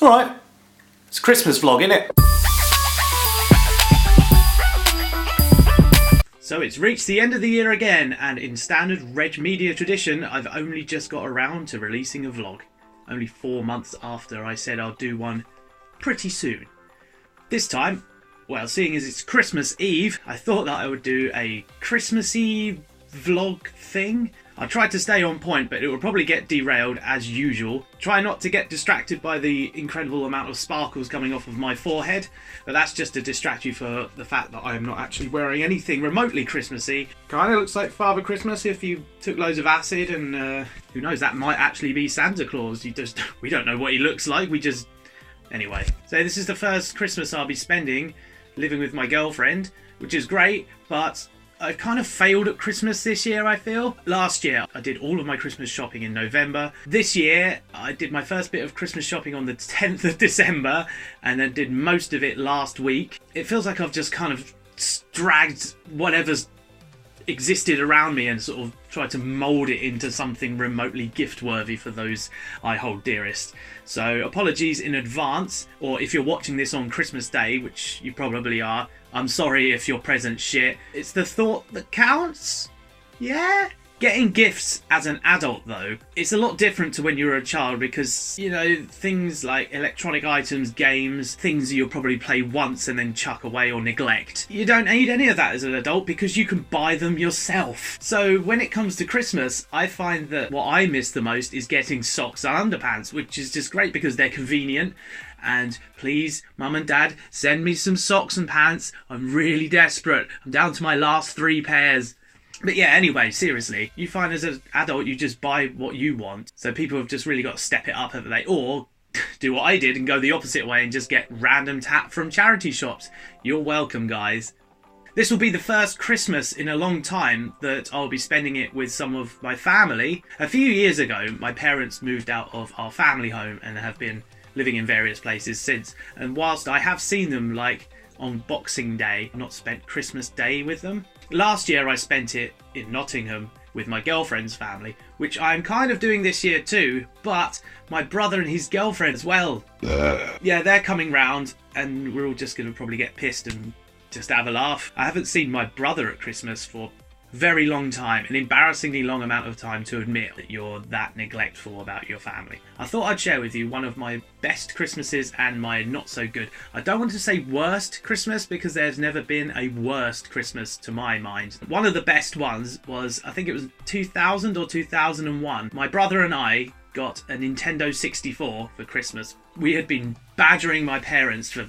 Alright, it's a Christmas vlog, innit? So it's reached the end of the year again, and in standard Reg Media tradition, I've only just got around to releasing a vlog. Only 4 months after I said I'll do one pretty soon. This time, well, seeing as it's Christmas Eve, I thought that I would do a Christmassy vlog thing. I tried to stay on point, but it will probably get derailed as usual. Try not to get distracted by the incredible amount of sparkles coming off of my forehead, but that's just to distract you for the fact that I am not actually wearing anything remotely Christmassy. Kinda looks like Father Christmas if you took loads of acid, and who knows, that might actually be Santa Claus. We don't know what he looks like, Anyway, so this is the first Christmas I'll be spending living with my girlfriend, which is great, but I've kind of failed at Christmas this year, I feel. Last year, I did all of my Christmas shopping in November. This year, I did my first bit of Christmas shopping on the 10th of December, and then did most of it last week. It feels like I've just kind of dragged whatever's existed around me and sort of tried to mould it into something remotely gift-worthy for those I hold dearest. So apologies in advance, or if you're watching this on Christmas Day, which you probably are, I'm sorry if your present's shit. It's the thought that counts. Yeah? Getting gifts as an adult, though, it's a lot different to when you were a child because, you know, things like electronic items, games, things you'll probably play once and then chuck away or neglect. You don't need any of that as an adult because you can buy them yourself. So when it comes to Christmas, I find that what I miss the most is getting socks and underpants, which is just great because they're convenient. And please, Mum and Dad, send me some socks and pants. I'm really desperate. I'm down to my last 3 pairs. But yeah, anyway, seriously, you find as an adult you just buy what you want. So people have just really got to step it up, haven't they? Or do what I did and go the opposite way and just get random tap from charity shops. You're welcome, guys. This will be the first Christmas in a long time that I'll be spending it with some of my family. A few years ago, my parents moved out of our family home and have been living in various places since. And whilst I have seen them, like, on Boxing Day, I've not spent Christmas Day with them. Last year I spent it in Nottingham with my girlfriend's family, which I'm kind of doing this year too, but my brother and his girlfriend as well. Yeah, they're coming round and we're all just going to probably get pissed and just have a laugh. I haven't seen my brother at Christmas for a very long time, an embarrassingly long amount of time to admit that you're that neglectful about your family. I thought I'd share with you one of my best Christmases and my not so good. I don't want to say worst Christmas because there's never been a worst Christmas to my mind. One of the best ones was, I think it was 2000 or 2001. My brother and I got a Nintendo 64 for Christmas. We had been badgering my parents for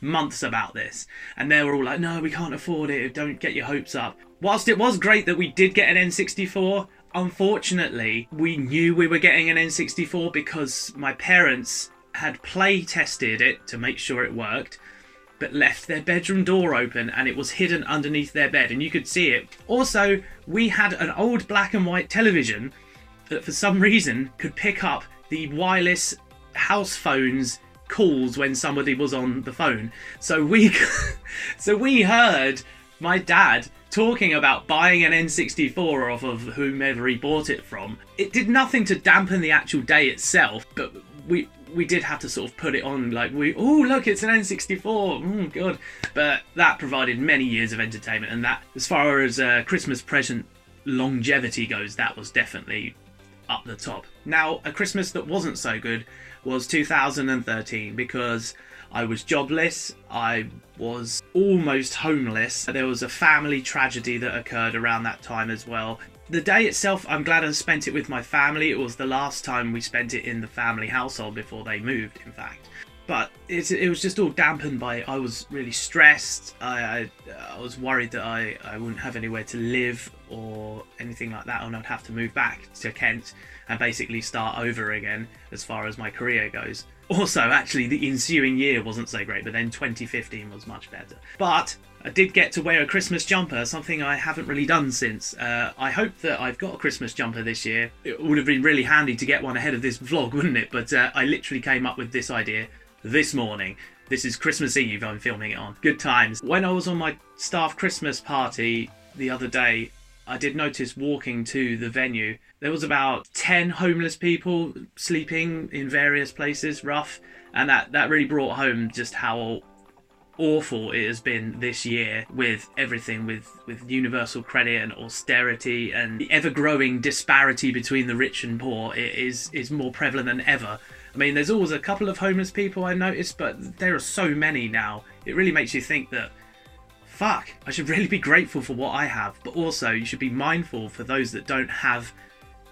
months about this, and they were all like, no, we can't afford it, don't get your hopes up. Whilst it was great that we did get an N64, unfortunately we knew we were getting an N64 because my parents had play tested it to make sure it worked, but left their bedroom door open and it was hidden underneath their bed and you could see it. Also, we had an old black and white television that for some reason could pick up the wireless house phones calls when somebody was on the phone. So we heard my dad talking about buying an N64 off of whomever he bought it from. It did nothing to dampen the actual day itself, but we did have to sort of put it on, like, oh look, it's an N64, good. But that provided many years of entertainment, and that, as far as Christmas present longevity goes, that was definitely up the top. Now, a Christmas that wasn't so good was 2013 because I was jobless, I was almost homeless. There was a family tragedy that occurred around that time as well. The day itself, I'm glad I spent it with my family. It was the last time we spent it in the family household before they moved, in fact. But it was just all dampened by, I was really stressed. I was worried that I wouldn't have anywhere to live or anything like that, and I'd have to move back to Kent and basically start over again as far as my career goes. Also, actually, the ensuing year wasn't so great, but then 2015 was much better. But I did get to wear a Christmas jumper, something I haven't really done since. I hope that I've got a Christmas jumper this year. It would have been really handy to get one ahead of this vlog, wouldn't it? But I literally came up with this idea this morning. This is Christmas Eve I'm filming it on. Good times. When I was on my staff Christmas party the other day, I did notice walking to the venue, there was about 10 homeless people sleeping in various places, rough, and that really brought home just how awful it has been this year with everything, with universal credit and austerity, and the ever-growing disparity between the rich and poor is more prevalent than ever. I mean, there's always a couple of homeless people I noticed, but there are so many now. It really makes you think that, fuck, I should really be grateful for what I have, but also you should be mindful for those that don't have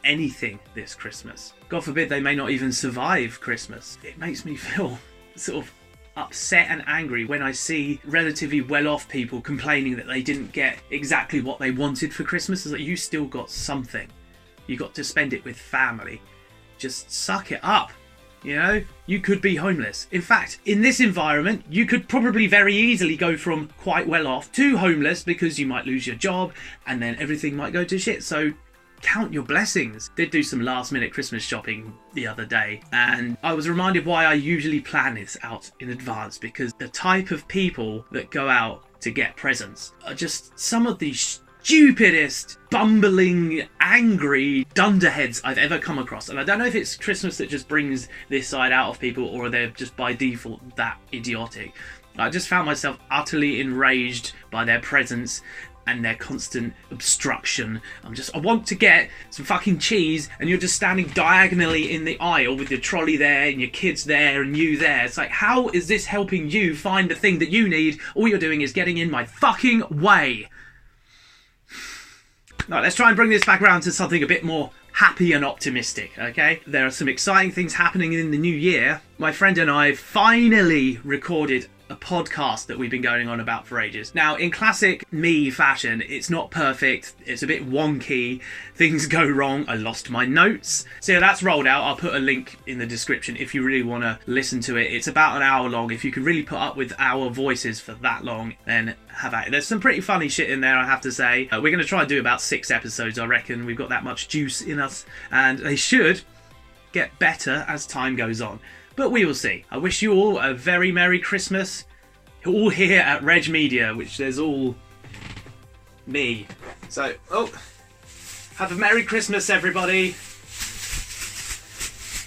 anything this Christmas. God forbid they may not even survive Christmas. It makes me feel sort of upset and angry when I see relatively well-off people complaining that they didn't get exactly what they wanted for Christmas. It's like, you still got something. You got to spend it with family. Just suck it up. You know, you could be homeless. In fact, in this environment, you could probably very easily go from quite well off to homeless because you might lose your job and then everything might go to shit. So count your blessings. Did do some last minute Christmas shopping the other day, and I was reminded why I usually plan this out in advance, because the type of people that go out to get presents are just some of the stupidest, bumbling, angry dunderheads I've ever come across. And I don't know if it's Christmas that just brings this side out of people, or they're just by default that idiotic. I just found myself utterly enraged by their presence and their constant obstruction. I want to get some fucking cheese, and you're just standing diagonally in the aisle with your trolley there and your kids there and you there. It's like, how is this helping you find the thing that you need? All you're doing is getting in my fucking way. Right, let's try and bring this back around to something a bit more happy and optimistic, okay? There are some exciting things happening in the new year. My friend and I finally recorded a podcast that we've been going on about for ages. Now, in classic me fashion, it's not perfect, it's a bit wonky, things go wrong, I lost my notes. So yeah, that's rolled out. I'll put a link in the description if you really want to listen to it. It's about an hour long. If you can really put up with our voices for that long, then have at it. There's some pretty funny shit in there, I have to say. We're going to try and do about 6 episodes, I reckon. We've got that much juice in us, and they should get better as time goes on. But we will see. I wish you all a very Merry Christmas. All here at Reg Media, which there's all me. So, have a Merry Christmas, everybody.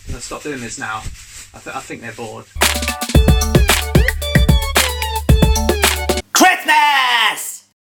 I'm going to stop doing this now. I think they're bored.